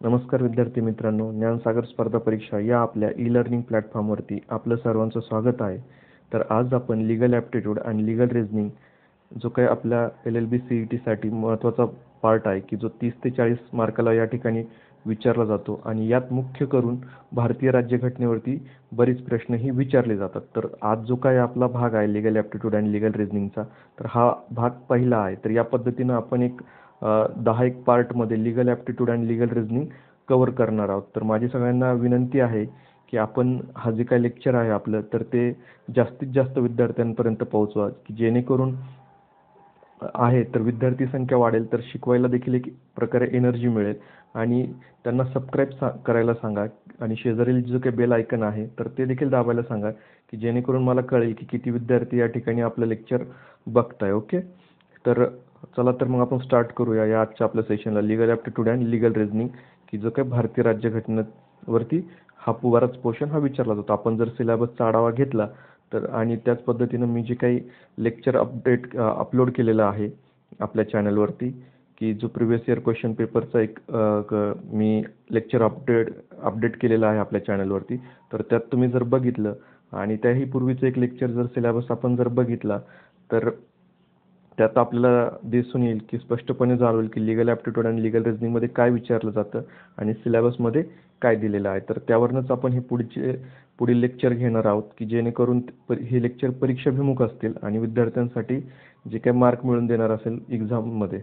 नमस्कार विद्यार्थी मित्रांनो, ज्ञानसागर स्पर्धा परीक्षा या आपल्या ई लर्निंग प्लॅटफॉर्मवरती आपलं सर्वांचं स्वागत आहे. तर आज आपण लीगल ॲप्टिट्यूड आणि लीगल रिझनिंग जो काही आपल्या LLB CETसाठी महत्त्वाचा पार्ट आहे की जो 30 ते 40 मार्काला या ठिकाणी विचारला जातो आणि यात मुख्य करून भारतीय राज्यघटनेवरती बरेच प्रश्नही विचारले जातात. तर आज जो काही आपला भाग आहे लीगल ॲप्टिट्यूड आणि लीगल रिझनिंगचा, तर हा भाग पहिला आहे. तर या पद्धतीनं आपण एक 10 पार्टमध्ये लीगल ॲप्टिट्यूड आणि लीगल रिझनिंग कव्हर करणार आहोत. तर माझी सगळ्यांना विनंती आहे की आपण हा जे काही लेक्चर आहे आपलं, तर ते जास्तीत जास्त विद्यार्थ्यांपर्यंत पोहोचवा, की जेणेकरून आहे तर विद्यार्थी संख्या वाढेल, तर शिकवायला देखील एक प्रकारे एनर्जी मिळेल आणि त्यांना सबस्क्राईब करायला सांगा आणि शेजारील जो काही बेल आयकन आहे तर ते देखील दाबायला सांगा, की जेणेकरून मला कळेल की किती विद्यार्थी या ठिकाणी आपलं लेक्चर बघताय. ओके. तर चला तर मग आपण स्टार्ट करूया या आजच्या आपल्या सेशनला legal aptitude and legal reasoning, की जो काही भारतीय राज्यघटनेवरती हा बराच पोर्शन हा विचारला जातो. आपण जर सिलेबसचा आढावा घेतला तर आणि त्याच पद्धतीनं मी जे काही लेक्चर अपलोड केलेलं आहे आपल्या चॅनलवरती, की जो प्रिव्हियस इयर क्वेश्चन पेपरचा एक मी लेक्चर अपडेट केलेला आहे आपल्या चॅनलवरती. तर त्यात तुम्ही जर बघितलं आणि त्याही पूर्वीचं एक लेक्चर जर सिलेबस आपण जर बघितला तर त्यात आपल्याला दिसून येईल की स्पष्टपणे जाणवेल की लीगल ॲप्टिट्यूड आणि लीगल रिझनिंगमध्ये काय विचारलं जातं आणि सिलेबसमध्ये काय दिलेलं आहे. तर त्यावरूनच आपण हे पुढील लेक्चर घेणार आहोत, की जेणेकरून हे लेक्चर परीक्षाभिमुख असतील आणि विद्यार्थ्यांसाठी जे काही मार्क मिळवून देणार असेल एक्झाममध्ये.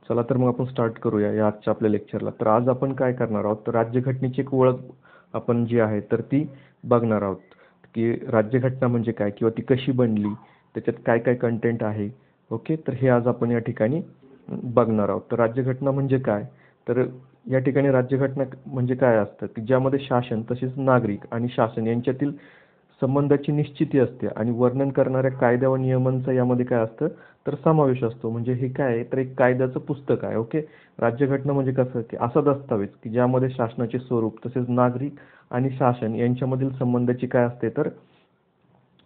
चला तर मग आपण स्टार्ट करूया या आजच्या आपल्या लेक्चरला. तर आज आपण काय करणार आहोत, तर राज्यघटनेची एक ओळख आपण जी आहे तर ती बघणार आहोत, की राज्यघटना म्हणजे काय किंवा ती कशी बनली, त्याच्यात काय काय कंटेंट आहे. ओके. तर हे आज आपण या ठिकाणी बघणार आहोत. तर राज्यघटना म्हणजे काय, तर या ठिकाणी राज्यघटना म्हणजे काय असतं, की ज्यामध्ये शासन तसेच नागरिक आणि शासन यांच्यातील संबंधाची निश्चिती असते आणि वर्णन करणाऱ्या कायद्या व नियमांचा यामध्ये काय असतं, तर समावेश असतो. म्हणजे हे काय आहे, तर एक कायद्याचं पुस्तक आहे. ओके. राज्यघटना म्हणजे कसं, की असा दस्तावेज की ज्यामध्ये शासनाचे स्वरूप तसेच नागरिक आणि शासन यांच्यामधील संबंधाची काय असते, तर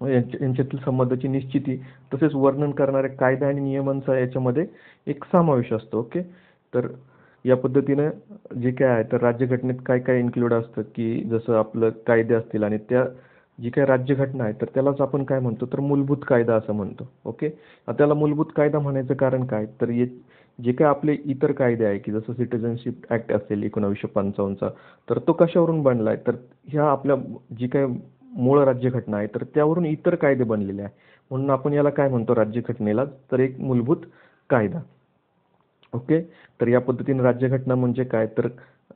यांच्यातील संबंधाची निश्चिती तसेच वर्णन करणाऱ्या कायदा आणि नियमांचा याच्यामध्ये एक समावेश असतो. ओके. तर या पद्धतीनं जे काय आहे, तर राज्यघटनेत काय काय इन्क्लूड असतं, की जसं आपलं कायदे असतील आणि त्या जी काही राज्यघटना आहे तर त्यालाच आपण काय म्हणतो, तर मूलभूत कायदा असं म्हणतो. ओके. त्याला मूलभूत कायदा म्हणायचं कारण काय, तर जे काही आपले इतर कायदे आहे, की जसं सिटिझनशिप ॲक्ट असेल 1955चा, तर तो कशावरून बनला आहे, तर ह्या आपल्या जी काही मूळ राज्यघटना आहे तर त्यावरून इतर कायदे बनलेले आहे. म्हणून आपण याला काय म्हणतो राज्यघटनेला, तर एक मूलभूत कायदा. ओके. तर या पद्धतीने राज्यघटना म्हणजे काय, तर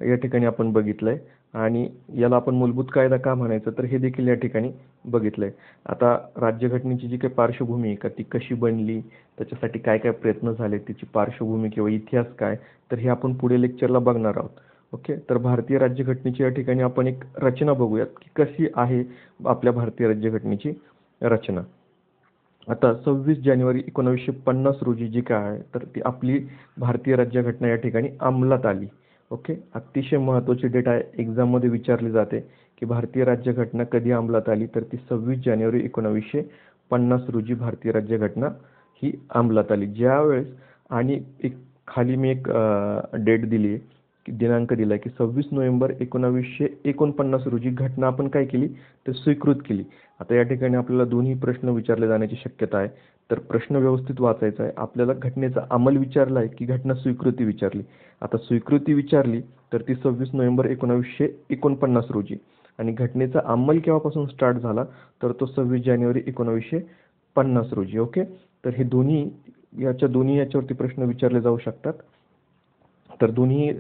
या ठिकाणी आपण बघितलंय आणि याला आपण मूलभूत कायदा का म्हणायचं, तर हे देखील या ठिकाणी बघितलंय. आता राज्यघटनेची जी काही पार्श्वभूमी आहे का, ती कशी बनली, त्याच्यासाठी काय काय प्रयत्न झाले, तिची पार्श्वभूमी किंवा इतिहास काय, तर हे आपण पुढे लेक्चरला बघणार आहोत. ओके. तर भारतीय राज्यघटनेची या ठिकाणी आपण एक रचना बघूयात, की कशी आहे आपल्या भारतीय राज्यघटनेची रचना. आता 26 जानेवारी 1950 रोजी जी काय आहे, तर ती आपली भारतीय राज्यघटना या ठिकाणी अंमलात आली. ओके. अतिशय महत्त्वाची डेट आहे, एक्झाममध्ये विचारली जाते, की भारतीय राज्यघटना कधी अंमलात आली, तर ती 26 जानेवारी 1950 रोजी भारतीय राज्यघटना ही अंमलात आली. ज्यावेळेस आणि एक खाली मी एक डेट दिली आहे, की दिनांक दिला आहे, की 26 नोव्हेंबर 1949 रोजी घटना आपण काय केली, तर स्वीकृत केली. आता या ठिकाणी आपल्याला दोन्ही प्रश्न विचारले जाण्याची शक्यता आहे. तर प्रश्न व्यवस्थित वाचायचा आहे. आपल्याला घटनेचा अंमल विचारला आहे, की घटना स्वीकृती विचारली. आता स्वीकृती विचारली तर ती 26 नोव्हेंबर 1949 रोजी आणि घटनेचा अंमल केव्हापासून स्टार्ट झाला, तर तो 26 जानेवारी 1950 रोजी. ओके. तर हे दोन्ही याच्यावरती प्रश्न विचारले जाऊ शकतात. तर दोन्ही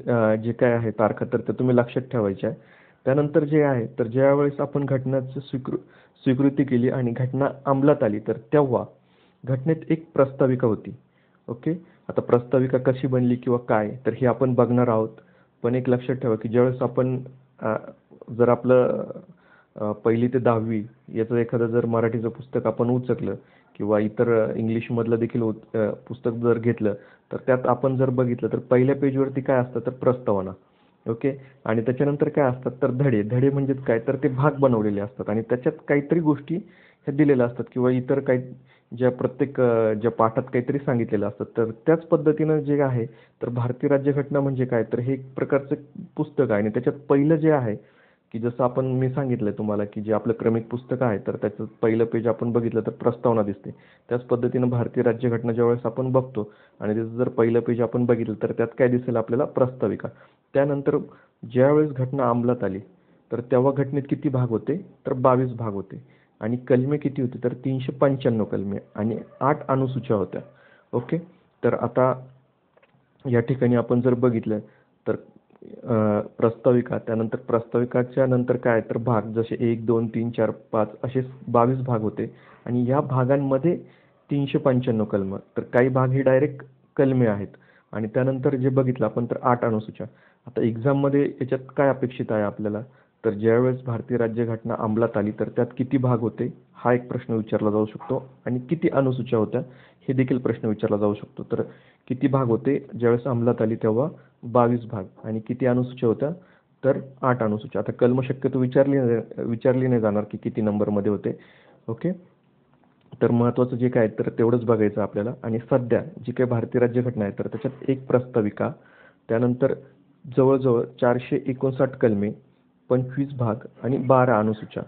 जे काय आहे तारखा तर ते तुम्ही लक्षात ठेवायच्या आहे. त्यानंतर जे आहे, तर ज्यावेळेस आपण घटनेची स्वीकृती केली आणि घटना अंमलात आली, तर तेव्हा घटनेत एक प्रस्ताविका होती. ओके. आता प्रस्ताविका कशी बनली किंवा काय, तर हे आपण बघणार आहोत. पण एक लक्षात ठेवा, की ज्यावेळेस आपण जर आपलं 1ली ते 10वी याचं एखादं जर मराठीचं पुस्तक आपण उचकलं किंवा इतर इंग्लिशमधलं देखील पुस्तक जर घेतलं, तर त्यात आपण जर बघितलं तर पहिल्या पेजवरती काय असतं, तर प्रस्तावना. ओके. आणि त्याच्यानंतर काय असतात, तर धडे. धडे म्हणजेच काय, तर ते भाग बनवलेले असतात आणि त्याच्यात काहीतरी गोष्टी हे दिलेल्या असतात किंवा इतर काही ज्या प्रत्येक ज्या पाठात काहीतरी सांगितलेलं असतं. तर त्याच पद्धतीनं जे आहे, तर भारतीय राज्यघटना म्हणजे काय, तर हे एक प्रकारचं पुस्तक आहे आणि त्याच्यात पहिलं जे आहे, की जसं मी सांगितलंय तुम्हाला, की जे आपलं क्रमिक पुस्तक आहे, तर त्याचं पहिलं पेज आपण बघितलं तर प्रस्तावना दिसते. त्याच पद्धतीनं भारतीय राज्यघटना ज्यावेळेस आपण बघतो आणि त्याचं जर पहिलं पेज आपण बघितलं, तर त्यात काय दिसेल आपल्याला, प्रस्ताविका. त्यानंतर ज्यावेळेस घटना अंमलात आली, तर तेव्हा घटनेत किती भाग होते, तर 22 भाग होते आणि कलमे किती होती, तर 395 कलमे आणि 8 अनुसूच्या होत्या. ओके. तर आता या ठिकाणी आपण जर बघितलं तर प्रस्ताविका, त्यानंतर प्रस्ताविकाच्या नंतर काय, तर भाग जसे 1, 2, 3, 4, 5 असे 22 भाग होते आणि या भागांमध्ये 395 कलमं. तर काही भाग हे डायरेक्ट कलमे आहेत आणि त्यानंतर जे बघितलं आपण तर 8 अनुसूच्या. आता एक्झाममध्ये याच्यात काय अपेक्षित आहे आपल्याला, तर ज्यावेळेस भारतीय राज्यघटना अंमलात आली तर त्यात किती भाग होते, हा एक प्रश्न विचारला जाऊ शकतो आणि किती अनुसूच्या होत्या, हे देखील प्रश्न विचारला जाऊ शकतो. तर किती भाग होते ज्यावेळेस अंमलात आली तेव्हा, 22 भाग आणि किती अनुसूच्या होत्या, तर 8 अनुसूच्या. आता कलम शक्यतो विचारली नाही जाणार की किती नंबरमध्ये होते. ओके. तर महत्त्वाचं जे काय तर तेवढंच बघायचं आपल्याला आणि सध्या जी काही भारतीय राज्यघटना आहे तर त्याच्यात एक प्रस्ताविका, त्यानंतर जवळ-जवळ 459 कलमे, 25 भाग आणि 12 अनुसूच्या.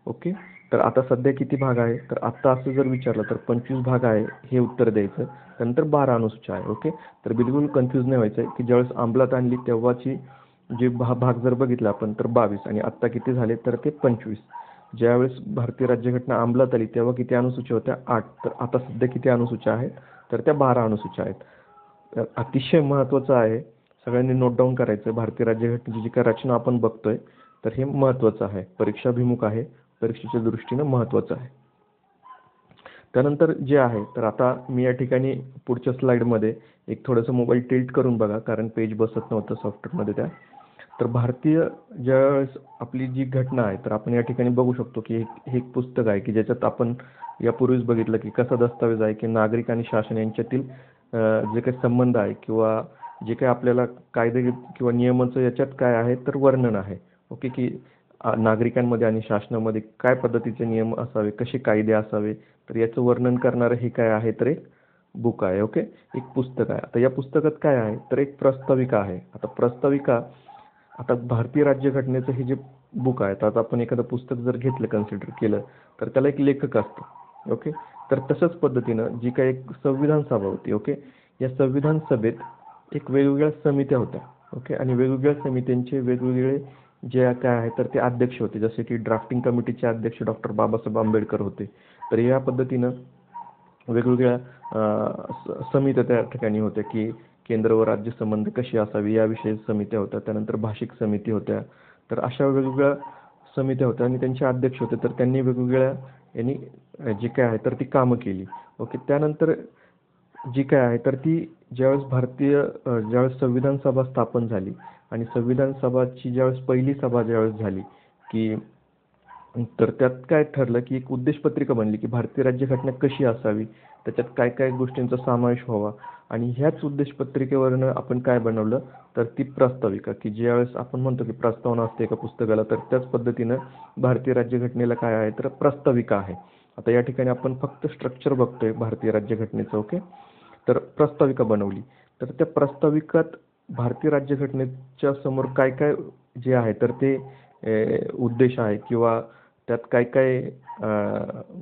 ओके. तर आता सध्या किती भाग आहे, तर आत्ता असं जर विचारलं तर 25 भाग आहे हे उत्तर द्यायचं. त्यानंतर 12 अनुसूच्या आहे. ओके. तर बिलकुल कन्फ्यूज नाही व्हायचं आहे, की ज्यावेळेस अंमलात आणली तेव्हाची जे भाग जर बघितला आपण तर 22 आणि आत्ता किती झाले तर ते 25. ज्यावेळेस भारतीय राज्यघटना अंमलात आली तेव्हा किती अनुसूच्या होत्या, 8. तर आता सध्या किती अनुसूच्या आहेत, तर त्या 12 अनुसूच्या आहेत. तर अतिशय महत्त्वाचं आहे, सगळ्यांनी नोट डाऊन करायचं. भारतीय राज्यघटनेची जी काही रचना आपण बघतोय तर हे महत्त्वाचं आहे, परीक्षाभिमुख आहे, परीक्षेच्या दृष्टीनं महत्त्वाचं आहे. त्यानंतर जे आहे तर आता मी या ठिकाणी पुढच्या स्लाईडमध्ये एक थोडंसं मोबाईल टिल्ट करून बघा, कारण पेज बसत नव्हतं सॉफ्टवेअरमध्ये त्या. तर भारतीय ज्यावेळेस आपली जी घटना आहे तर आपण या ठिकाणी बघू शकतो की हे एक पुस्तक आहे की ज्याच्यात आपण यापूर्वीच बघितलं की कसा दस्तावेज आहे की नागरिक आणि शासन यांच्यातील जे काही संबंध आहे किंवा जे काही आपल्याला कायदे किंवा नियमांचं याच्यात काय आहे तर वर्णन आहे. ओके. की नागरिकांमध्ये आणि शासनामध्ये काय पद्धतीचे नियम असावे, कसे कायदे असावे, तर याचं वर्णन करणारं हे काय आहे तर एक बुक आहे. ओके. एक पुस्तक आहे. आता या पुस्तकात काय आहे तर एक प्रस्ताविका आहे. आता प्रस्ताविका, आता भारतीय राज्यघटनेचं हे जे बुक आहे, तर आता आपण एखादं पुस्तक जर घेतलं, कन्सिडर केलं, तर त्याला एक लेखक असतो. ओके. तर तशाच पद्धतीनं जी काही एक संविधान सभा होती. ओके. या संविधान सभेत एक वेगवेगळ्या समित्या होत्या. ओके. आणि वेगवेगळ्या समित्यांचे वेगवेगळे जे काय आहे तर ते अध्यक्ष होते. जसे की ड्राफ्टिंग कमिटीचे अध्यक्ष डॉक्टर बाबासाहेब आंबेडकर होते. तर या पद्धतीनं वेगवेगळ्या समित्या त्या ठिकाणी होत्या की केंद्र व राज्य संबंध कशी असावी याविषयी समित्या होत्या. त्यानंतर भाषिक समिती होत्या. तर अशा वेगवेगळ्या समित्या होत्या आणि त्यांचे अध्यक्ष होते. तर त्यांनी वेगवेगळ्या यांनी जे काय आहे तर ती कामं केली. ओके. त्यानंतर जी काय आहे तर ती ज्यावेळेस संविधान सभा स्थापन झाली आणि संविधान सभाची ज्यावेळेस पहिली सभा ज्यावेळेस झाली की तर त्यात काय ठरलं की एक उद्देशपत्रिका बनली की भारतीय राज्यघटना कशी असावी, त्याच्यात काय काय गोष्टींचा समावेश व्हावा आणि ह्याच उद्देशपत्रिकेवरनं आपण काय बनवलं तर ती प्रस्ताविका, की ज्यावेळेस आपण म्हणतो की प्रस्तावना असते एका पुस्तकाला, तर त्याच पद्धतीनं भारतीय राज्यघटनेला काय आहे तर प्रस्ताविका आहे. आता या ठिकाणी आपण फक्त स्ट्रक्चर बघतोय भारतीय राज्यघटनेचं. ओके. तर प्रस्ताविका बनवली. तर त्या प्रस्ताविकात भारतीय राज्यघटनेच्या समोर काय काय जे आहे तर ते उद्देश आहे किंवा त्यात काय काय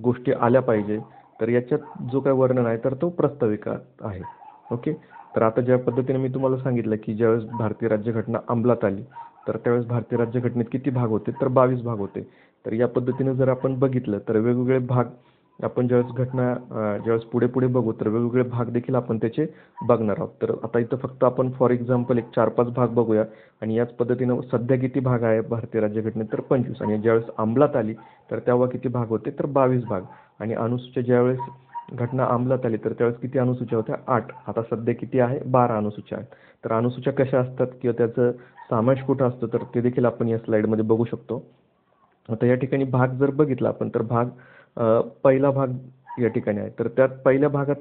गोष्टी आल्या पाहिजे, तर याच्यात जो काही वर्णन आहे तर तो प्रस्ताविका आहे. ओके. तर आता ज्या पद्धतीने मी तुम्हाला सांगितलं की ज्यावेळेस भारतीय राज्यघटना अंमलात आली तर त्यावेळेस भारतीय राज्यघटनेत किती भाग होते, तर 22 भाग होते. तर या पद्धतीने जर आपण बघितलं तर वेगवेगळे भाग आपण ज्यावेळेस पुढे पुढे बघू तर वेगवेगळे भाग देखील आपण त्याचे बघणार आहोत. तर आता इथं फक्त आपण फॉर एक्झाम्पल एक 4-5 भाग बघूया आणि याच पद्धतीनं सध्या किती भाग आहे भारतीय राज्यघटनेत, तर 25 आणि ज्यावेळेस अंमलात आली तर तेव्हा किती भाग होते, तर 22 भाग आणि अनुसूच्या ज्यावेळेस घटना अंमलात आली तर त्यावेळेस किती अनुसूच्या होत्या, 8. आता सध्या किती आहे, 12 अनुसूच्या आहेत. तर अनुसूच्या कशा असतात किंवा त्याचं समावेश कुठं असतो तर ते देखील आपण या स्लाईडमध्ये बघू शकतो. आता या ठिकाणी भाग जर बघितला आपण तर पहिला भाग या ठिकाणी आहे. तर त्यात पहिल्या भागात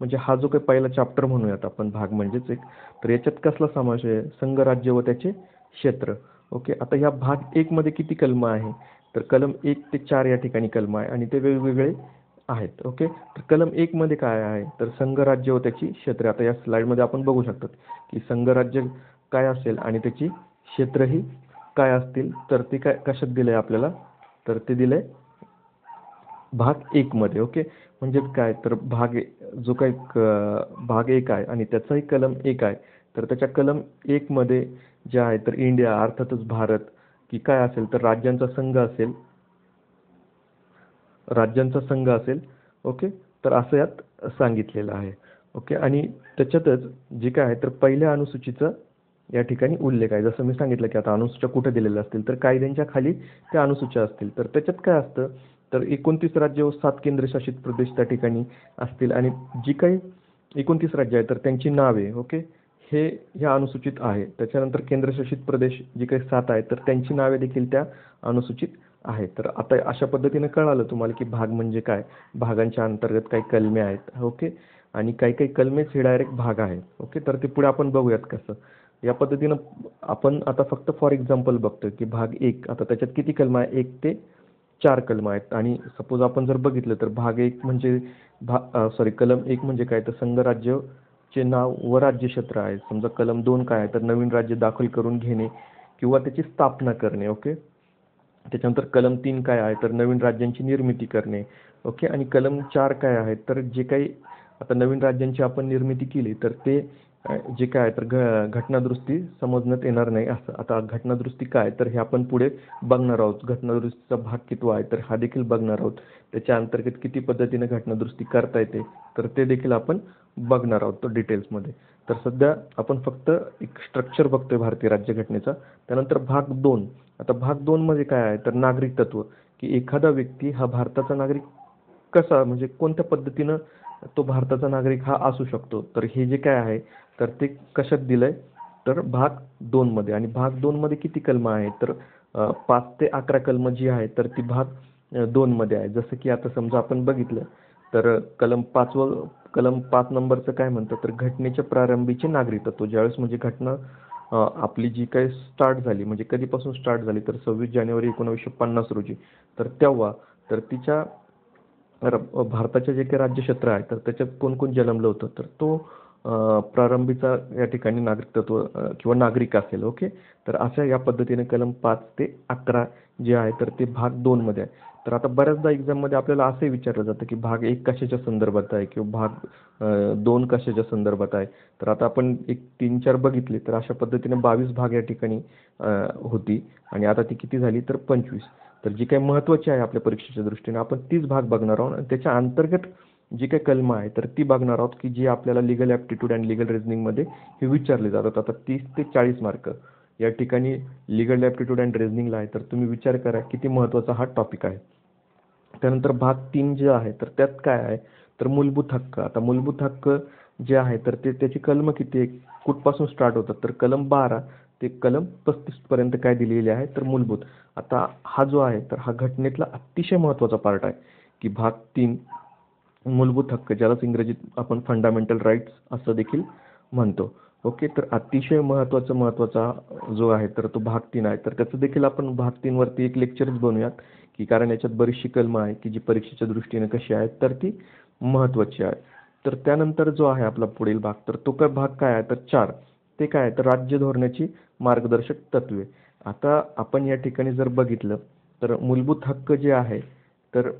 म्हणजे हा जो काही पहिला चॅप्टर म्हणूयात आपण, भाग म्हणजेच एक, तर याच्यात कसला समावेश आहे, संघ राज्य व त्याचे क्षेत्र. ओके. आता ह्या भाग 1 मध्ये किती कलमं आहे, तर कलम 1 ते 4 या ठिकाणी कलम आहे आणि ते वेगवेगळे आहेत. ओके. तर कलम 1 मध्ये काय आहे, तर संघराज्य व त्याची क्षेत्रे. आता या स्लाइडमध्ये आपण बघू शकतो की संघराज्य काय असेल आणि त्याची क्षेत्रही काय असतील. तर ते काय कशात दिलंय आपल्याला, तर ते दिलंय भाग 1 मध्ये. ओके. म्हणजे काय, तर जो काही भाग 1 आहे आणि त्याचाही कलम 1 आहे. तर त्याच्या कलम 1 मध्ये जे आहे तर इंडिया अर्थातच भारत, की काय असेल तर राज्यांचा संघ असेल. ओके. तर असं यात सांगितलेलं आहे. ओके. आणि त्याच्यातच जे काय आहे तर पहिल्या अनुसूचीचा या ठिकाणी उल्लेख आहे. जसं मी सांगितलं की आता अनुसूच्या कुठे दिलेल्या असतील, तर कायद्यांच्या खाली त्या अनुसूच्या असतील. तर त्याच्यात काय असतं, तर 29 राज्य व 7 केंद्रशासित प्रदेश त्या ठिकाणी असतील आणि जी काही 29 राज्य आहे तर त्यांची नावे, ओके, हे ह्या अनुसूचित आहे. त्याच्यानंतर केंद्रशासित प्रदेश जी काही 7 आहेत तर त्यांची नावे देखील त्या अनुसूचित आहेत. तर आता अशा पद्धतीने कळालं तुम्हाला की भाग म्हणजे काय, भागांच्या अंतर्गत काही कलमे आहेत. ओके. आणि काही काही कलमेच हे डायरेक्ट भाग आहेत. ओके. तर ते पुढे आपण बघूयात कसं. या पद्धतीनं आपण आता फक्त फॉर एक्झाम्पल बघतो की भाग 1 आता त्याच्यात किती कलम आहे, 1 ते 4 कलम आहेत. आणि सपोज आपण जर बघितलं तर भाग 1 म्हणजे कलम 1 म्हणजे काय, तर संघराज्याचे नाव व राज्यक्षेत्र आहे. समजा कलम 2 काय आहे, तर नवीन राज्य दाखल करून घेणे किंवा त्याची स्थापना करणे. ओके. त्याच्यानंतर कलम 3 काय आहे, तर नवीन राज्यांची निर्मिती करणे. ओके. आणि कलम 4 काय आहे, तर जे काही आता नवीन राज्यांची आपण निर्मिती केली तर ते जे काय आहे तर घटनादुरुस्ती समजण्यात येणार नाही असं. आता घटनादुरुस्ती काय, तर हे आपण पुढे बघणार आहोत. घटनादुरुस्तीचा भाग कितवा आहे तर हा देखील बघणार आहोत. त्याच्या अंतर्गत किती पद्धतीने घटनादुरुस्ती करता येते तर ते देखील आपण बघणार आहोत डिटेल्समध्ये. तर सध्या आपण फक्त एक स्ट्रक्चर बघतोय भारतीय राज्यघटनेचा. त्यानंतर भाग 2. आता भाग 2 मध्ये काय आहे, तर नागरिक तत्व, की एखादा व्यक्ती हा भारताचा नागरिक कसा, म्हणजे कोणत्या पद्धतीनं तो भारताचा नागरिक हा असू शकतो. तर हे जे काय आहे तर ते कशात दिलंय, तर भाग 2 मध्ये. आणि भाग 2 मध्ये किती कलम आहेत, तर 5 ते 11 कलम जी आहेत तर ती भाग 2 मध्ये आहे. जसं की आता समजा आपण बघितलं तर कलम 5 नंबरचं काय म्हणतं, तर घटनेच्या प्रारंभीचे नागरिकत्व. ज्यावेळेस म्हणजे घटना आपली जी काही स्टार्ट झाली, म्हणजे कधीपासून स्टार्ट झाली, तर 26 जानेवारी 1950 रोजी. तर तेव्हा तर तिच्या भारताचे जे काही राज्यक्षेत्र आहे तर त्याच्यात कोण कोण जन्मलं होतं, तर तो प्रारंभीचा या ठिकाणी नागरिकत्व किंवा नागरिक असेल. ओके. तर अशा या पद्धतीने कलम 5 ते 11 जे आहे तर ते भाग 2 मध्ये आहे. तर आता बऱ्याचदा एक्झाममध्ये आपल्याला असंही विचारलं जातं की भाग 1 कशाच्या संदर्भात आहे किंवा भाग 2 कशाच्या संदर्भात आहे. तर आता आपण एक 3-4 बघितले तर अशा पद्धतीने 22 भाग या ठिकाणी होती आणि आता ती किती झाली, तर 25. तर जी काही महत्त्वाची आहे आपल्या परीक्षेच्या दृष्टीने आपण तीच भाग बघणार आहोत आणि त्याच्या अंतर्गत जी काही कलमं आहे तर ती बघणार आहोत की जी आपल्याला लीगल ॲप्टिट्यूड आणि लीगल रिझनिंगमध्ये हे विचारले जातात. आता 30 ते 40 मार्क या ठिकाणी लीगल ॲप्टिट्यूड अँड रिझनिंगला आहे. तर तुम्ही विचार करा किती महत्त्वाचा हा टॉपिक आहे. त्यानंतर भाग 3 जे आहे तर त्यात काय आहे, तर मूलभूत हक्क. आता मूलभूत हक्क जे आहे तर त्याची कलमं किती आहे, कुठपासून स्टार्ट होतात, तर कलम 12 ते कलम 35 पर्यंत काय दिलेले आहे, तर मूलभूत. आता हा जो आहे तर हा घटनेतला अतिशय महत्त्वाचा पार्ट आहे की भाग 3 मूलभूत हक्क, ज्यालाच इंग्रजीत आपण फंडामेंटल राईट्स असं देखील म्हणतो. ओके. तर अतिशय महत्त्वाचा जो आहे तर तो भाग 3 आहे. तर त्याचं देखील आपण भाग 3 वरती एक लेक्चरच बनवूयात, की कारण याच्यात बरीचशी कलमं आहे की जी परीक्षेच्या दृष्टीने कशी आहेत तर ती महत्त्वाची आहे. तर त्यानंतर जो आहे आपला पुढील भाग, तर तो काय भाग काय आहे, तर 4. ते काय आहे, तर राज्य धोरणाची मार्गदर्शक तत्त्वे. आता आपण या ठिकाणी जर बघितलं तर मूलभूत हक्क जे आहे तर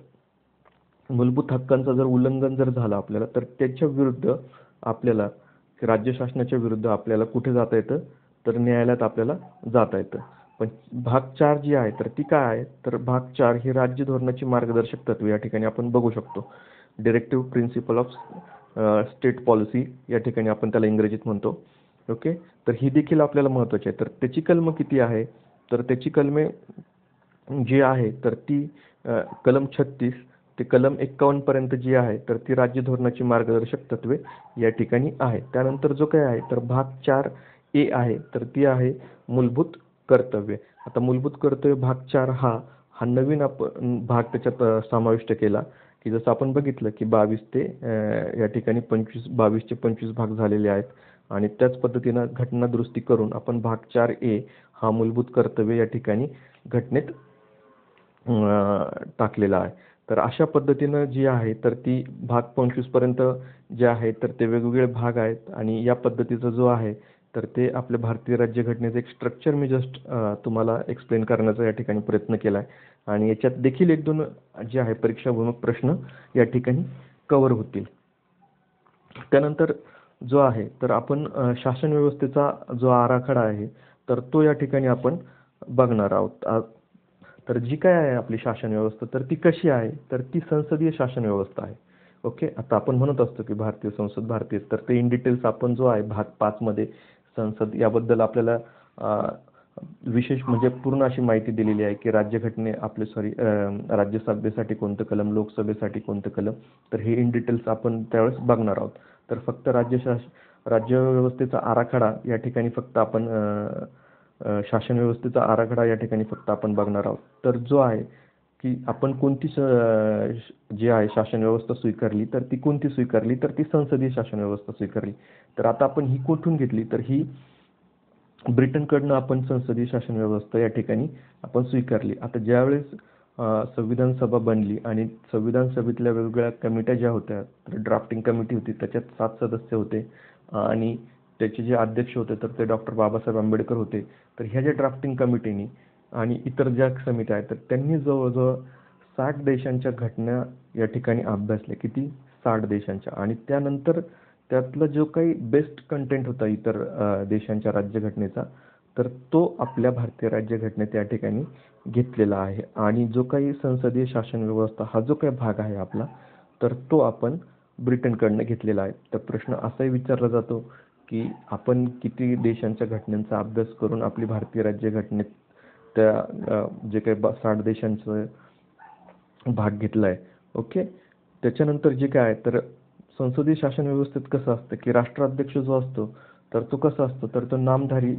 मूलभूत हक्कांचं जर उल्लंघन जर झालं आपल्याला तर त्याच्या विरुद्ध आपल्याला राज्य शासनाच्या विरुद्ध आपल्याला कुठे जाता येतं, तर न्यायालयात आपल्याला जाता येतं. पण भाग 4 जी आहे तर ती काय आहे, तर भाग 4 ही राज्य धोरणाची मार्गदर्शक तत्त्वे या ठिकाणी आपण बघू शकतो. Directive principle of state policy या ठिकाणी आपण त्याला इंग्रजीत म्हणतो. ओके. तर ही देखील आपल्याला महत्त्वाची आहे. तर त्याची कलमं किती आहे, तर त्याची कलमे जी आहे तर ती कलम 36 ते कलम 51 पर्यंत जी आहे तर ती राज्य धोरणाची मार्गदर्शक तत्त्वे या ठिकाणी आहे. त्यानंतर जो काही आहे तर भाग 4A आहे तर ती आहे मूलभूत कर्तव्ये. आता मूलभूत कर्तव्य भाग 4 हा नवीन आपण भाग त्याच्यात समाविष्ट केला, की जसं आपण बघितलं की 22 ते या ठिकाणी 22 चे 25 भाग झालेले आहेत आणि त्याच पद्धतीनं घटना दुरुस्ती करून आपण भाग 4A हा मूलभूत कर्तव्य या ठिकाणी घटनेत टाकलेला आहे. तर अशा पद्धतीनं जी आहे तर ती भाग 25 पर्यंत जे आहे तर ते वेगवेगळे भाग आहेत आणि या पद्धतीचा जो आहे तर ते आपल्या भारतीय राज्यघटनेचं एक स्ट्रक्चर मी जस्ट तुम्हाला एक्सप्लेन करण्याचा या ठिकाणी प्रयत्न केला आहे आणि याच्यात देखील 1-2 जे आहे परीक्षाभिमुख प्रश्न या ठिकाणी कव्हर होतील. त्यानंतर जो आहे तर आपण शासन व्यवस्थेचा जो आराखडा आहे तर तो या ठिकाणी आपण बघणार आहोत. तर जी काय आहे आपली शासन व्यवस्था तर ती कशी आहे तर ती संसदीय शासन व्यवस्था आहे. ओके. आता आपण म्हणत असतो की भारतीय संसद भारतीय तर ते इन डिटेल्स आपण जो आहे भाग 5 मध्ये संसद याबद्दल आपल्याला विशेष म्हणजे पूर्ण अशी माहिती दिलेली आहे की राज्यघटने आपले राज्यसभेसाठी कोणतं कलम, लोकसभेसाठी कोणतं कलम, तर हे इन डिटेल्स आपण त्यावेळेस बघणार आहोत. तर फक्त राज्य व्यवस्थेचा आराखडा या ठिकाणी फक्त आपण शासन व्यवस्थेचा आराखडा या ठिकाणी फक्त आपण बघणार आहोत. तर जो आहे की आपण कोणती जी आहे शासन व्यवस्था स्वीकारली तर ती कोणती स्वीकारली तर ती संसदीय शासन व्यवस्था स्वीकारली. तर आता आपण ही कुठून घेतली तर ही ब्रिटनकडनं आपण संसदीय शासन व्यवस्था या ठिकाणी आपण स्वीकारली. आता ज्यावेळेस संविधान सभा बनली आणि संविधान सभेतल्या वेगवेगळ्या कमिट्या ज्या होत्या तर ड्राफ्टिंग कमिटी होती त्याच्यात 7 सदस्य होते आणि त्याचे जे अध्यक्ष होते तर ते डॉक्टर बाबासाहेब आंबेडकर होते. तर ह्या ज्या ड्राफ्टिंग कमिटीनी आणि इतर ज्या समित्या आहेत तर त्यांनी जवळजवळ 60 देशांच्या घटना या ठिकाणी अभ्यासल्या. किती? 60 देशांच्या. आणि त्यानंतर त्यातला जो काही बेस्ट कंटेंट होता इतर देशांच्या राज्यघटनेचा तर तो आपल्या भारतीय राज्यघटनेत या ठिकाणी घेतलेला आहे. आणि जो काही संसदीय शासन व्यवस्था हा जो काही भाग आहे आपला तर तो आपण ब्रिटनकडनं घेतलेला आहे. तर प्रश्न असाही विचारला जातो की आपण किती देशांच्या घटनांचा अभ्यास करून आपली भारतीय राज्यघटनेत त्या जे काही 60 देशांचा भाग घेतला आहे. ओके. त्याच्यानंतर जे काय आहे तर संसदीय शासन व्यवस्थेत कसं असतं की राष्ट्राध्यक्ष जो असतो तर तो कसा असतो तर तो नामधारी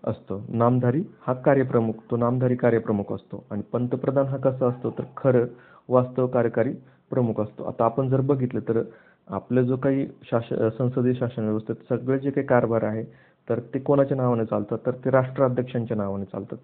असतो. नामधारी हा कार्यप्रमुख, तो नामधारी कार्यप्रमुख असतो आणि पंतप्रधान हा कसा असतो तर खरं वास्तव कार्यकारी प्रमुख असतो. आता आपण जर बघितलं तर आपलं जो काही संसदीय शासन व्यवस्थेत सगळे जे काही कारभार आहे तर ते कोणाच्या नावाने चालतात तर ते राष्ट्राध्यक्षांच्या नावाने चालतात.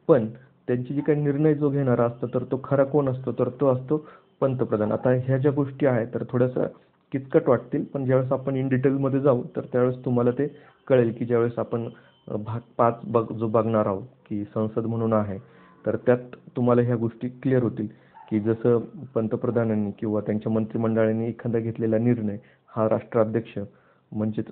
पण त्यांची जी काही निर्णय जो घेणारा असतो तर तो खरा कोण असतो तर तो असतो पंतप्रधान. आता ह्या ज्या गोष्टी आहेत तर थोड्याशा किचकट वाटतील पण ज्यावेळेस आपण इन डिटेलमध्ये जाऊ तर त्यावेळेस तुम्हाला ते कळेल की ज्यावेळेस आपण भाग 5 जो बघणार आहोत की संसद म्हणून आहे तर त्यात तुम्हाला ह्या गोष्टी क्लिअर होतील की जसं पंतप्रधानांनी किंवा त्यांच्या मंत्रिमंडळाने एखादा घेतलेला निर्णय हा राष्ट्राध्यक्ष म्हणजेच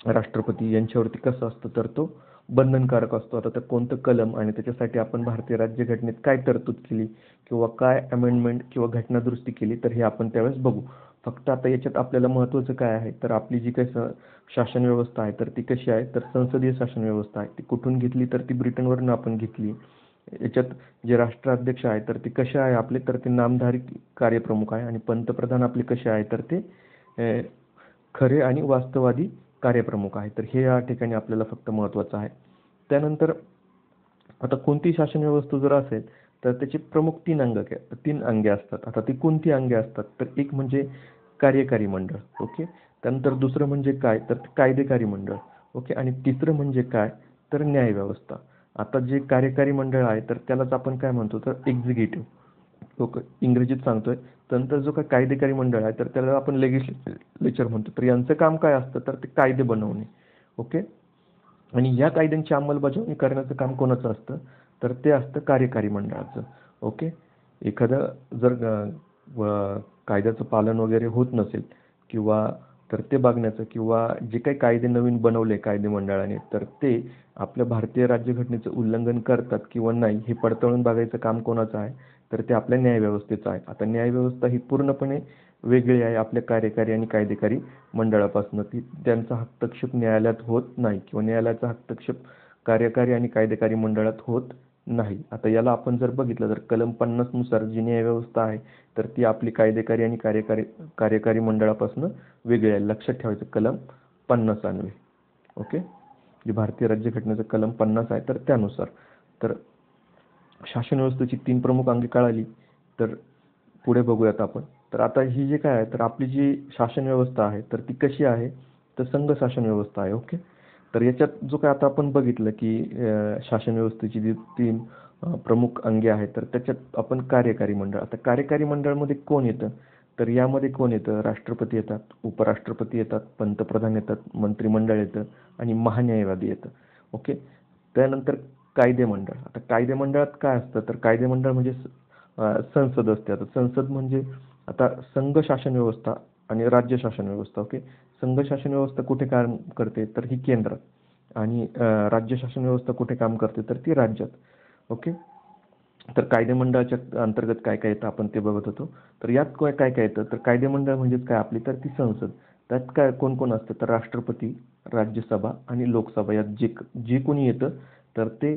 राष्ट्रपती यांच्यावरती कसं असतं तर तो बंधनकारक असतो. आता तर कोणतं कलम आणि त्याच्यासाठी आपण भारतीय राज्यघटनेत काय तरतूद केली किंवा काय अमेंडमेंट किंवा घटना दुरुस्ती केली तर हे आपण त्यावेळेस बघू. फक्त आता याच्यात आपल्याला महत्त्वाचं काय आहे तर आपली जी काही शासन व्यवस्था आहे तर ती कशी आहे तर संसदीय शासन व्यवस्था आहे. ती कुठून घेतली तर ती ब्रिटनवरून आपण घेतली. याच्यात जे राष्ट्राध्यक्ष आहे तर ते कसे आहे आपले तर ते नामधारी कार्यप्रमुख आहे आणि पंतप्रधान आपले कसे आहे तर ते खरे आणि वास्तववादी कार्यप्रमुख आहे. तर हे या ठिकाणी आपल्याला फक्त महत्त्वाचं आहे. त्यानंतर आता कोणती शासन व्यवस्था जर असेल तर त्याची प्रमुख 3 अंगे असतात. आता ती कोणती अंगे असतात तर एक म्हणजे कार्यकारी मंडळ. ओके. त्यानंतर दुसरं म्हणजे काय तर कायदेकारी मंडळ. ओके. आणि तिसरं म्हणजे काय तर न्याय व्यवस्था. आता जे कार्यकारी मंडळ आहे तर त्यालाच आपण काय म्हणतो तर एक्झिक्युटिव्ह. ओके. इंग्रजीत सांगतोय. त्यानंतर जो काही कायदेकारी मंडळ आहे तर त्याला आपण लेजिस्लेचर म्हणतो. तर यांचं काम काय असतं तर ते कायदे बनवणे. ओके. आणि या कायद्यांची अंमलबजावणी करण्याचं काम कोणाचं असतं तर ते असतं कार्यकारी मंडळाचं. ओके. एखादं जर कायद्याचं पालन वगैरे होत नसेल किंवा तर ते बघण्याचं किंवा जे काही कायदे नवीन बनवले कायदे मंडळाने तर ते आपल्या भारतीय राज्यघटनेचं उल्लंघन करतात किंवा नाही हे पडताळून बघायचं काम कोणाचं आहे तर ते आपल्या न्यायव्यवस्थेचं आहे. आता न्यायव्यवस्था ही पूर्णपणे वेगळी आहे आपल्या कार्यकारी आणि कायदेकारी मंडळापासून. ती त्यांचा हस्तक्षेप न्यायालयात होत नाही किंवा न्यायालयाचा हस्तक्षेप कार्यकारी आणि कायदेकारी मंडळात होत नाही. आता याला आपण जर बघितलं तर कलम 50 नुसार जी न्यायव्यवस्था आहे तर ती आपली कायदेकारी आणि कार्यकारी मंडळापासून वेगळी आहे. लक्षात ठेवायचं कलम 50 अन्वये. ओके. जी भारतीय राज्यघटनेचं कलम 50 आहे तर त्यानुसार. तर शासन व्यवस्थेची 3 प्रमुख अंगे कळाली तर पुढे बघूयात आपण. तर आता ही जे काय आहे तर आपली जी शासन व्यवस्था आहे तर ती कशी आहे तर संघ शासन व्यवस्था आहे. ओके. तर याच्यात जो काय आता आपण बघितलं की शासन व्यवस्थेची जी 3 प्रमुख अंगे आहेत. तर त्याच्यात आपण कार्यकारी मंडळ. आता कार्यकारी मंडळामध्ये कोण येतं? तर यामध्ये कोण येतं? राष्ट्रपती येतात, उपराष्ट्रपती येतात, पंतप्रधान येतात, मंत्रिमंडळ येतं आणि महान्यायवादी येतं. ओके. त्यानंतर कायदेमंडळ. आता कायदेमंडळात काय असतं? तर कायदेमंडळ म्हणजे संसद असते. आता संसद म्हणजे आता संघ शासन व्यवस्था आणि राज्य शासन व्यवस्था. ओके. संघ शासन व्यवस्था कुठे काम करते? तर ही केंद्रात आणि राज्य शासन व्यवस्था कुठे काम करते? तर ती राज्यात. ओके. तर कायदेमंडळाच्या अंतर्गत काय काय येतं आपण ते बघत होतो. तर यात काय काय काय येतं? तर कायदेमंडळ म्हणजेच काय आपली? तर ती संसद. त्यात काय कोण कोण असतं? तर राष्ट्रपती, राज्यसभा आणि लोकसभा यात जे कोणी येतं तर ते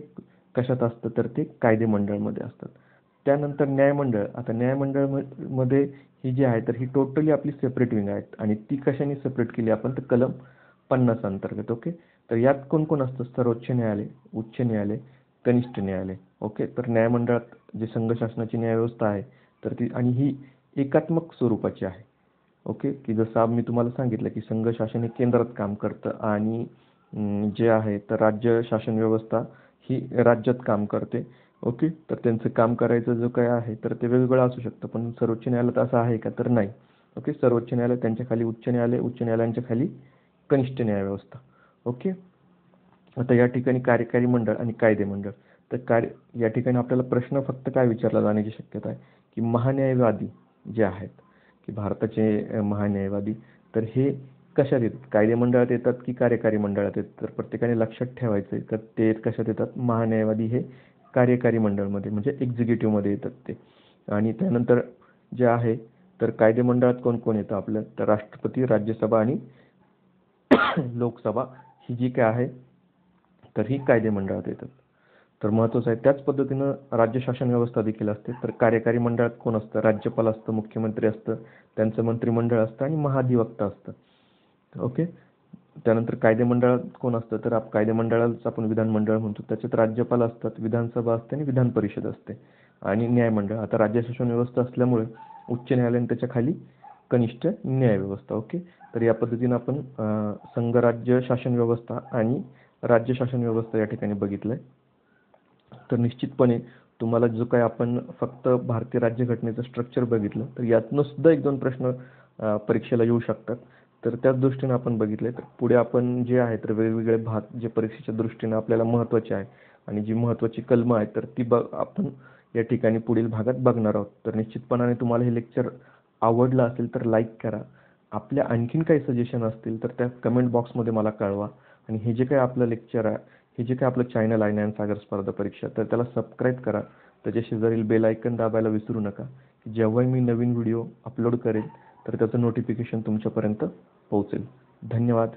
कशात असतं? तर ते कायदेमंडळमध्ये असतात. त्यानंतर न्यायमंडळ. आता न्यायमंडळ मध्ये ही जी आहे तर ही टोटली आपली सेपरेट विंग आहेत आणि ती कशाने सेपरेट केली आपण? तर कलम 50 अंतर्गत. ओके. तर यात कोण कोण असतं? सर्वोच्च न्यायालय, उच्च न्यायालय, कनिष्ठ न्यायालय. ओके. तर न्यायमंडळात जे संघ शासनाची न्यायव्यवस्था आहे तर ती आणि ही एकात्मक स्वरूपाची आहे. ओके. की जसं मी तुम्हाला सांगितलं की संघ शासन हे केंद्रात काम करतं आणि जे आहे तर राज्य शासन व्यवस्था ही राज्यात काम करते. ओके. तर त्यांचं काम करायचं जो काही आहे तर ते वेगवेगळं असू शकतं. पण सर्वोच्च न्यायालयात असं आहे का? तर नाही. ओके. सर्वोच्च न्यायालय, त्यांच्या खाली उच्च न्यायालय, उच्च न्यायालयांच्या खाली कनिष्ठ न्यायव्यवस्था. ओके. आता या ठिकाणी कार्यकारी मंडळ आणि कायदे मंडळ. तर या ठिकाणी आपल्याला प्रश्न फक्त काय विचारला जाण्याची शक्यता आहे, की महान्यायवादी जे आहेत, की भारताचे महान्यायवादी, तर हे कशात येतात? कायदे मंडळात येतात की कार्यकारी मंडळात येतात? तर प्रत्येकाने लक्षात ठेवायचं आहे, तर ते कशात येतात? महान्यायवादी हे कार्यकारी मंडळामध्ये म्हणजे एक्झिक्युटिव्हमध्ये येतात ते. आणि त्यानंतर जे आहे, तर कायदे मंडळात कोण कोण येतं आपलं? तर राष्ट्रपती, राज्यसभा आणि लोकसभा ही जी काय आहे तर ही कायदे मंडळात येतात. तर महत्त्वाचं आहे. त्याच पद्धतीनं राज्य शासन व्यवस्था देखील असते. तर कार्यकारी मंडळात कोण असतं? राज्यपाल असतं, मुख्यमंत्री असतं, त्यांचं मंत्रिमंडळ असतं आणि महाधिवक्ता असतं. ओके. त्यानंतर कायदे मंडळात कोण असतं? तर कायदे मंडळालाच आपण विधानमंडळ म्हणतो. त्याच्यात राज्यपाल असतात, विधानसभा असते आणि विधान परिषद असते. आणि न्यायमंडळ. आता राज्य शासन व्यवस्था असल्यामुळे उच्च न्यायालय आणि त्याच्या खाली कनिष्ठ न्याय व्यवस्था. ओके. तर या पद्धतीनं आपण संघराज्य शासन व्यवस्था आणि राज्य शासन व्यवस्था या ठिकाणी बघितलंय. तर निश्चितपणे तुम्हाला जो काही आपण फक्त भारतीय राज्यघटनेचं स्ट्रक्चर बघितलं, तर यातनं सुद्धा 1-2 प्रश्न परीक्षेला येऊ शकतात. तर त्याच दृष्टीने आपण बघितले. तर पुढे आपण जे आहे तर वेगवेगळे भाग जे परीक्षेच्या दृष्टीने आपल्याला महत्त्वाचे आहे आणि जी महत्त्वाची कलमं आहेत तर ती आपण या ठिकाणी पुढील भागात बघणार आहोत. तर निश्चितपणाने तुम्हाला हे लेक्चर आवडलं असेल तर लाईक करा. आपल्या आणखीन काही सजेशन असतील तर त्या कमेंट बॉक्समध्ये मला कळवा आणि हे जे काही आपलं लेक्चर आहे, हे जे काही आपलं चॅनल आहे ज्ञानसागर स्पर्धा परीक्षा, तर त्याला सबस्क्राईब करा. त्याच्या शेजारील बेल आयकन दाबायला विसरू नका. जेव्हाही मी नवीन व्हिडिओ अपलोड करेन तर त्याचं नोटिफिकेशन तुमच्यापर्यंत पोहोचेल. धन्यवाद.